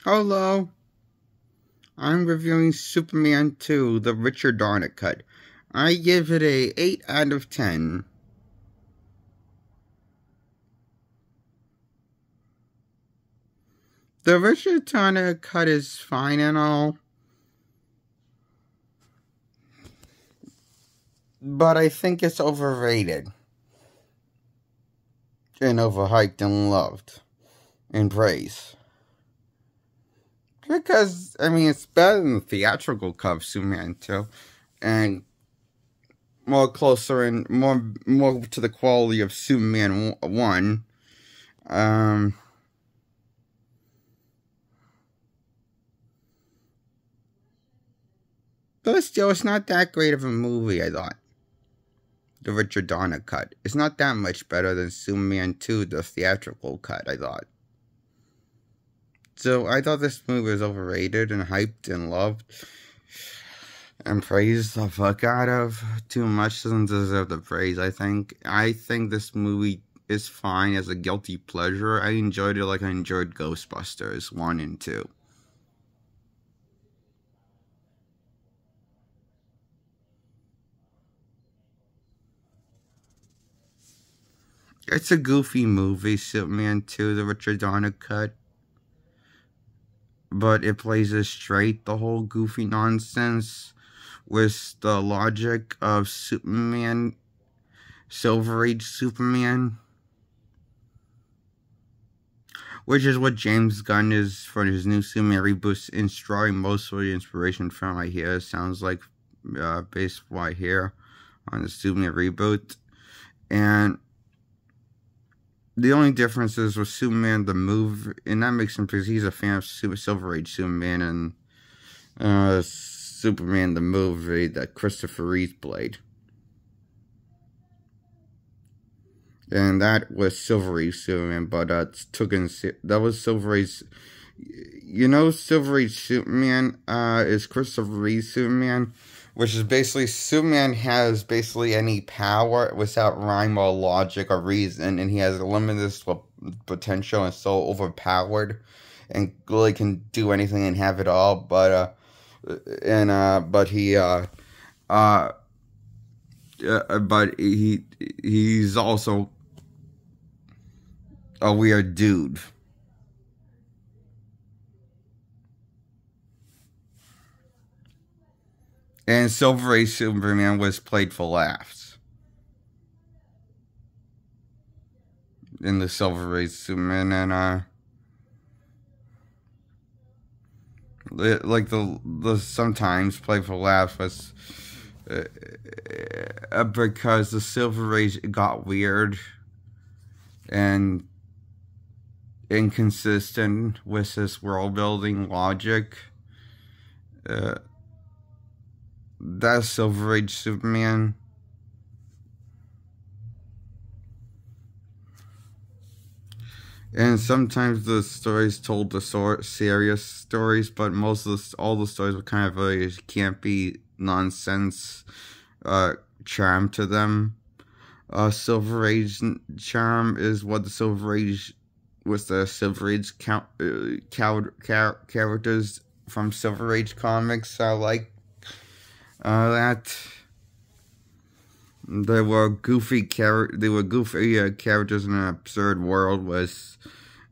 Hello, I'm reviewing Superman 2, the Richard Donner cut. I give it a 8 out of 10. The Richard Donner cut is fine and all, but I think it's overrated and overhyped and loved and praised. Because, it's better than the theatrical cut of Superman 2, and more closer and more to the quality of Superman 1. But still, it's not that great of a movie, I thought. The Richard Donner cut. It's not that much better than Superman 2, the theatrical cut, I thought. So, I thought this movie was overrated and hyped and loved and praised the fuck out of. Too much doesn't deserve the praise, I think. I think this movie is fine as a guilty pleasure. I enjoyed it like I enjoyed Ghostbusters 1 and 2. It's a goofy movie, Superman 2, the Richard Donner cut. But it plays it straight, the whole goofy nonsense, with the logic of Superman, Silver Age Superman. Which is what James Gunn is for his new Superman reboot, and drawing most of the inspiration from, I hear. Sounds like based what I hear on the Superman reboot. And the only difference is with Superman the movie, and that makes him because he's a fan of Silver Age Superman and Superman the movie that Christopher Reeve played. And that was Silver Age Superman, but that was Silver Age. Silver Age Superman is Christopher Reeve Superman, which is basically Superman has basically any power without rhyme or logic or reason, and he has limitless potential and so overpowered, and really can do anything and have it all. But he's also a weird dude. And Silver Age Superman was played for laughs. In the Silver Age Superman, and like the sometimes played for laughs was because the Silver Age got weird and inconsistent with this world building logic. That's Silver Age Superman. And sometimes the stories told the serious stories, but all the stories were kind of a campy nonsense charm to them. Silver Age charm is what the Silver Age was the Silver Age characters from Silver Age comics are like. That there were goofy characters in an absurd world with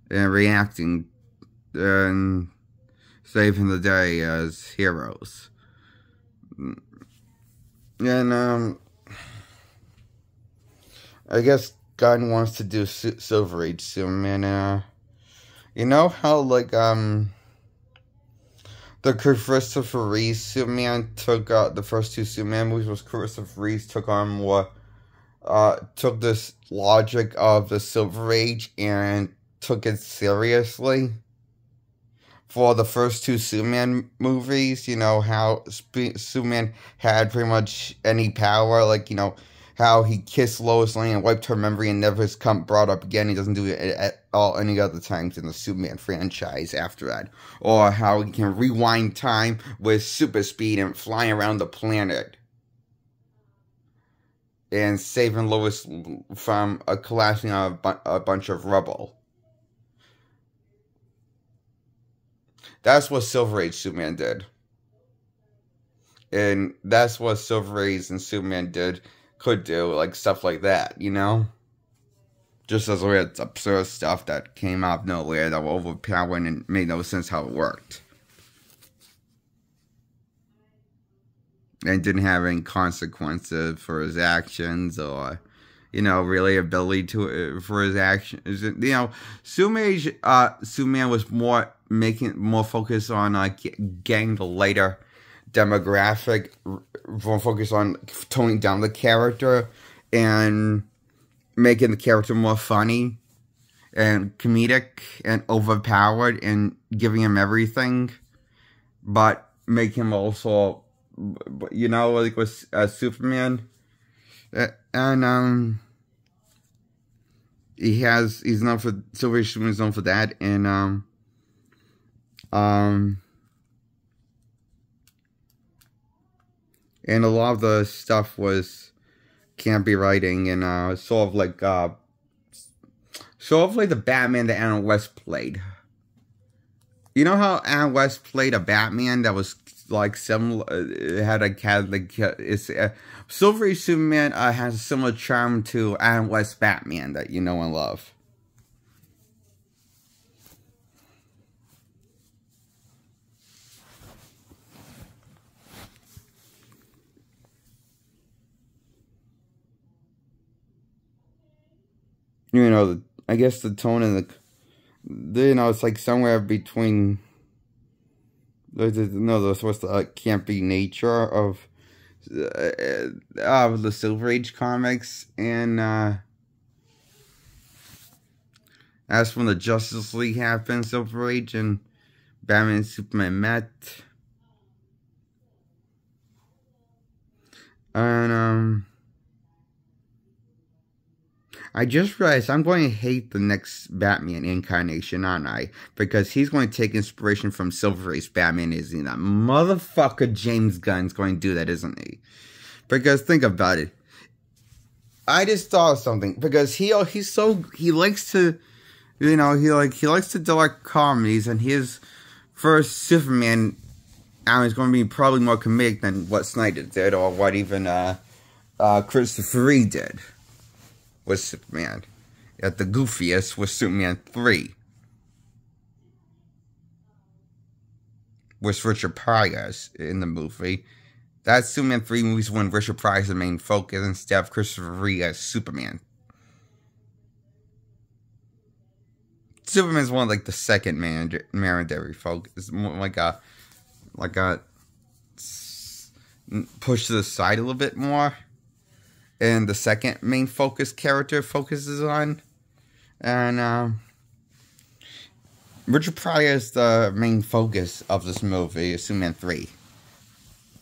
reacting and saving the day as heroes. And I guess Gunn wants to do Silver Age Superman. You know how the Christopher Reeve Superman took the first two Superman movies was Christopher Reeve took this logic of the Silver Age and took it seriously. For the first two Superman movies, how Superman had pretty much any power, how he kissed Lois Lane and wiped her memory and never has brought up again. He doesn't do it at all any other times in the Superman franchise after that. Or how he can rewind time with super speed and flying around the planet. And saving Lois from collapsing on a bunch of rubble. That's what Silver Age Superman did. And that's what Silver Age and Superman could do, like stuff like that, you know? Just as weird, absurd stuff that came out of nowhere that were overpowering and made no sense how it worked. And didn't have any consequences for his actions or, you know, really ability to for his actions. You know, Superman was more focused on getting the later demographic, more focused on toning down the character and making the character more funny and comedic and overpowered and giving him everything, but make him also, you know, like with Superman, and he's known for Silver Age Superman's known for that, and and a lot of the stuff was campy writing and sort of like the Batman that Adam West played. You know how Adam West played a Batman that was like similar, Silver Age Superman has a similar charm to Adam West's Batman that you know and love. You know, I guess the tone and you know, it's like somewhere between the campy nature of the Silver Age comics and as when the Justice League happened, Silver Age and Batman and Superman met, and I just realized I'm going to hate the next Batman incarnation, aren't I? Because he's going to take inspiration from Silver Age Batman, isn't he? That motherfucker James Gunn's going to do that, isn't he? Because think about it. I just thought of something. Because he likes to, you know, he likes to direct comedies, and his first Superman album is going to be probably more comedic than what Snyder did, or what even Christopher Reeve did with Superman. At the goofiest was Superman 3. With Richard Pryor in the movie. That Superman 3 movies when Richard Pryor is the main focus instead of Christopher Reeve as Superman. Superman's one of like the second mandatory focus. Like a push to the side a little bit more. And the second main character focuses on. And Richard Pryor is the main focus of this movie, Superman 3.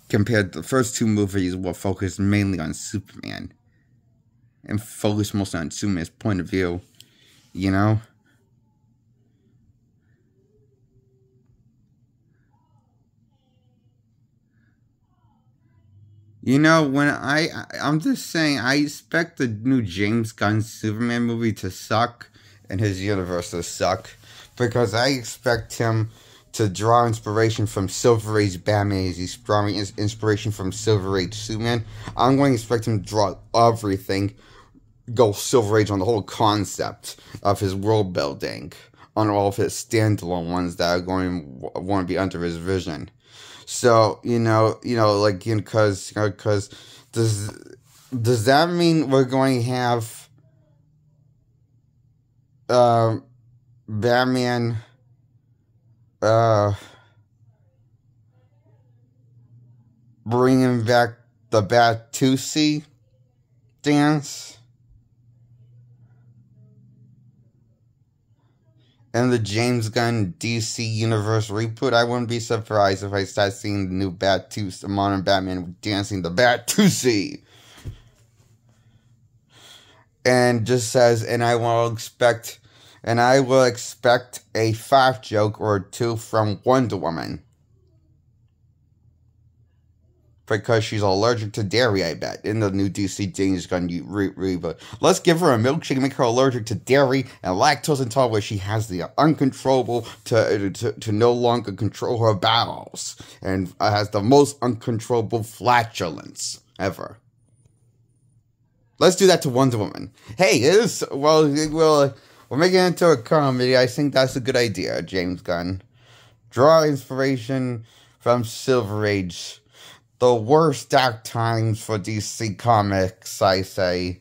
Compared to the first two movies were focused mainly on Superman. And focused mostly on Superman's point of view. You know? You know, when I'm just saying, I expect the new James Gunn Superman movie to suck, and his universe to suck, because I expect him to draw inspiration from Silver Age Batman as he's drawing inspiration from Silver Age Superman. I'm going to expect him to draw everything, go Silver Age on the whole concept of his world building, on all of his standalone ones that are going to want to be under his vision. So, like, because does that mean we're going to have Batman bringing back the Batusi dance? And the James Gunn DC Universe reboot, I wouldn't be surprised if I start seeing the new Batusi, modern Batman dancing the Batusi. And just says, and I will expect a fart joke or two from Wonder Woman. because she's allergic to dairy, I bet, in the new DC James Gunn reboot. Let's give her a milkshake and make her allergic to dairy and lactose intolerant, where she has the uncontrollable to no longer control her bowels and has the most uncontrollable flatulence ever. Let's do that to Wonder Woman. Hey, it is, well, we're making it into a comedy. I think that's a good idea, James Gunn. Draw inspiration from Silver Age. The worst dark times for DC Comics, I say.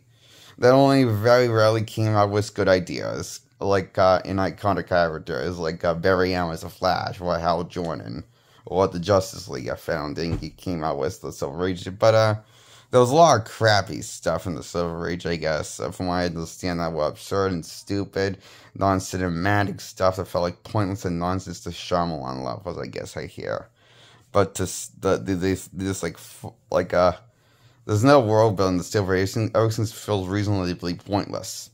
They only very rarely came out with good ideas. Like, in iconic characters, like Barry Allen as a Flash, or Hal Jordan, or the Justice League founding. He came out with the Silver Age, but, there was a lot of crappy stuff in the Silver Age, I guess. From what I understand, that were absurd and stupid, non-cinematic stuff that felt like pointless and nonsense to Shyamalan levels, I guess I hear. But there's no world building in the Silver Age. Everything feels reasonably pointless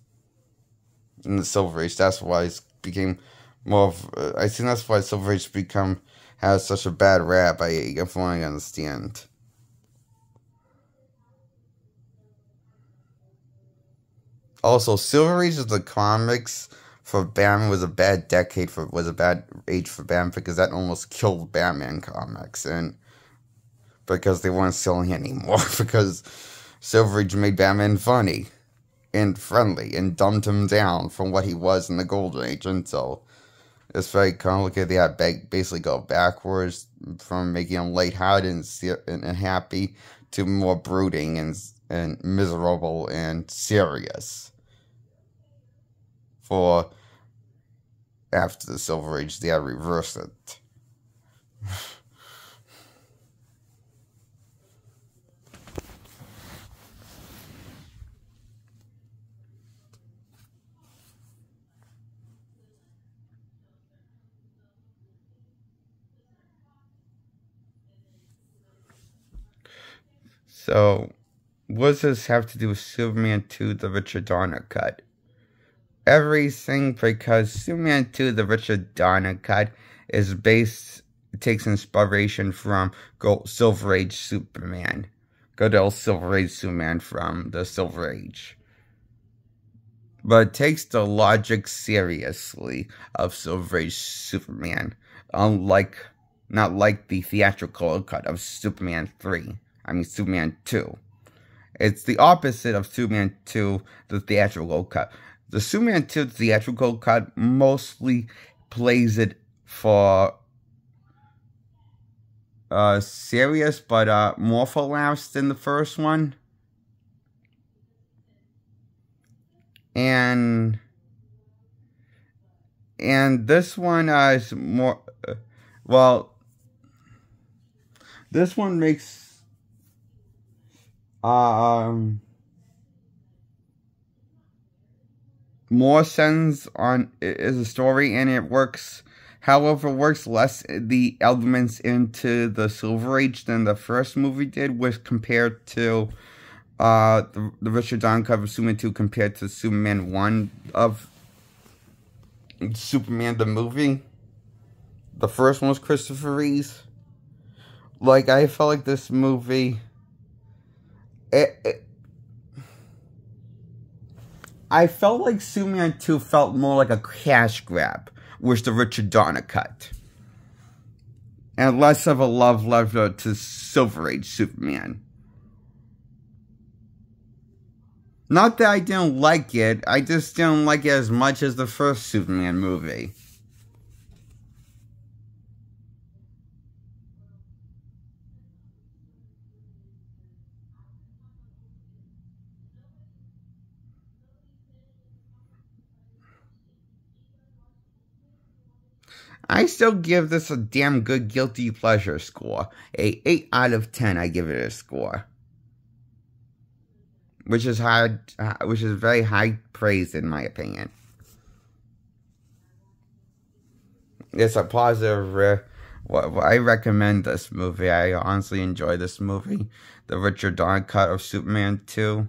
in the Silver Age. That's why it became more of. I think that's why Silver Age has such a bad rap. From what I understand. Also, Silver Age of the comics for Batman was a bad age for Batman, because that almost killed Batman comics, and because they weren't selling anymore, because Silver Age made Batman funny and friendly and dumbed him down from what he was in the Golden Age, and so it's very complicated. They had basically go backwards from making him lighthearted and happy to more brooding and miserable and serious. For after the Silver Age, they had reversed it. So, what does this have to do with Superman 2, the Richard Donner cut? Everything, because Superman 2, the Richard Donner cut, takes inspiration from Silver Age Superman. Good old Silver Age Superman from the Silver Age. But it takes the logic seriously of Silver Age Superman. Not like the theatrical cut of Superman 2. It's the opposite of Superman 2, the theatrical cut. The Superman 2 theatrical cut mostly plays it for serious, but more for laughs than the first one. And this one is more, this one makes more sense is a story, and it works. However, works less the elements into the Silver Age than the first movie did, compared to the Richard Donner cut of Superman 2 compared to Superman 1 of Superman the movie. The first one was Christopher Reeve. Like, I felt like this movie, I felt like Superman 2 felt more like a cash grab, which the Richard Donner cut, and less of a love letter to Silver Age Superman. Not that I didn't like it, I just didn't like it as much as the first Superman movie. I still give this a damn good guilty pleasure score. A 8 out of 10, I give it a score. Which is very high praise in my opinion. It's a positive, I recommend this movie. I honestly enjoy this movie. The Richard Donner cut of Superman 2.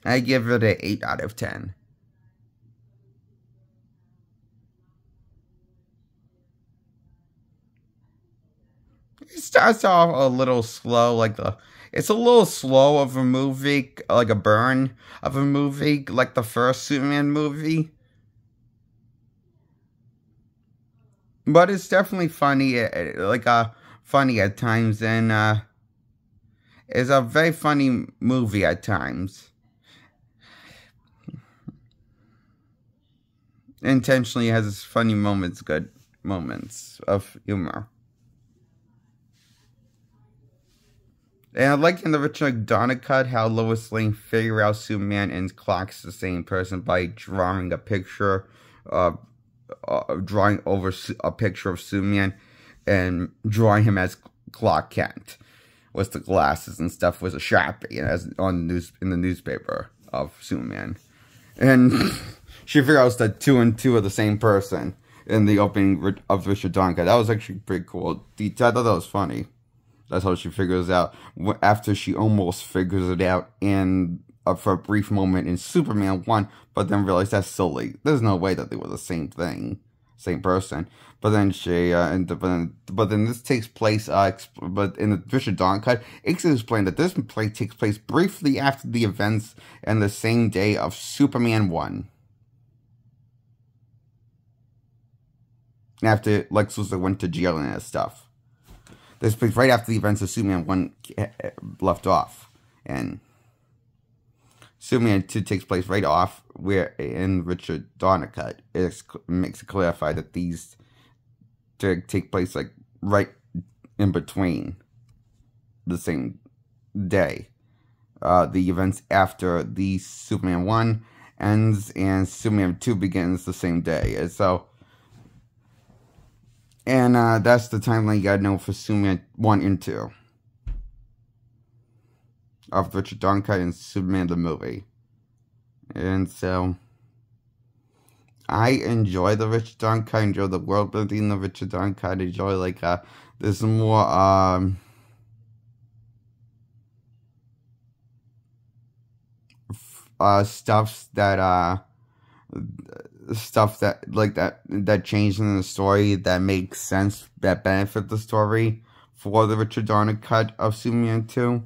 I give it an 8 out of 10. It starts off a little slow, it's a little slow of a movie, like a burn of a movie, like the first Superman movie. But it's definitely funny, funny at times, and it's a very funny movie at times. Intentionally has its funny moments, good moments of humor. And I like in the Richard Donner cut how Lois Lane figure out Superman and Clark's the same person by drawing a picture, drawing over a picture of Superman and drawing him as Clark Kent with the glasses and stuff with a Sharpie in the newspaper of Superman. And she figures out that 2 and 2 are the same person in the opening of Richard Donner cut. That was actually pretty cool. I thought that was funny. That's how she figures out, after she almost figures it out for a brief moment in Superman 1, but then realized that's silly. There's no way that they were the same thing, same person. But then but then this takes place, but in the Richard Donner cut, it's explained that this play takes place briefly after the events and the same day of Superman 1. After Lex Luthor went to jail and stuff. This plays right after the events of Superman 1 left off. And Superman 2 takes place right off where in Richard Donner cut. It makes it clarify that these take place like right in between the same day. The events after the Superman 1 ends and Superman 2 begins the same day. And so... And that's the timeline you gotta know for Superman 1 and 2. Of Richard Donner cut and Superman the movie. And so... I enjoy the Richard Donner cut, I enjoy the world building in the Richard Donner cut, I enjoy there's more stuff that changed in the story that makes sense, that benefit the story for the Richard Donner cut of Superman 2.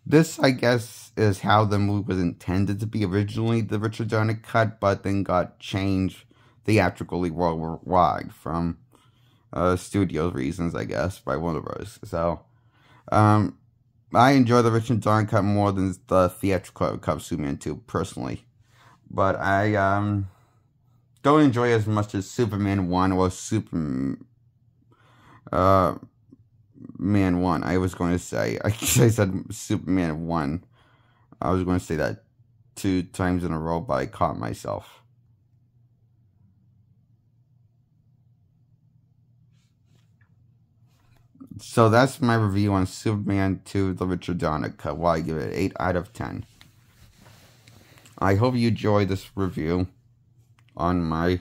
This, I guess, is how the movie was intended to be originally, the Richard Donner cut, but then got changed theatrically worldwide from studio reasons, I guess, by Warner Bros. So, I enjoy the Richard Donner cut more than the theatrical cut of Superman 2, personally. But I don't enjoy it as much as Superman 1 or Man 1. I was going to say, I said Superman 1. I was going to say that 2 times in a row, but I caught myself. So that's my review on Superman 2, the Richard Donner cut. Well, I give it 8 out of 10. I hope you enjoyed this review on my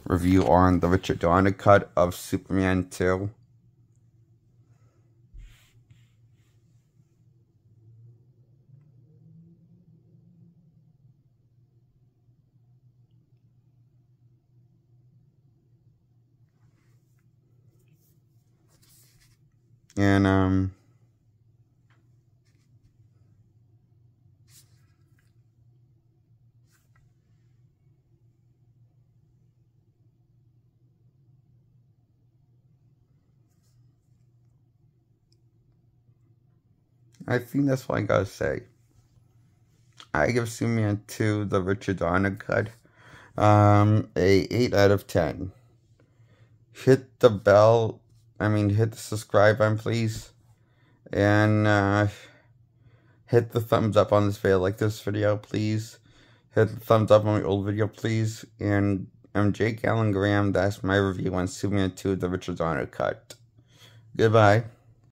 review on the Richard Donner cut of Superman 2. And, I think that's what I gotta say. I give Superman 2, the Richard Donner cut, a 8 out of 10. Hit the bell, hit the subscribe button, please. And, hit the thumbs up on this video, like this video, please. Hit the thumbs up on my old video, please. And I'm Jake Allen Graham. That's my review on Superman 2, the Richard Donner cut. Goodbye.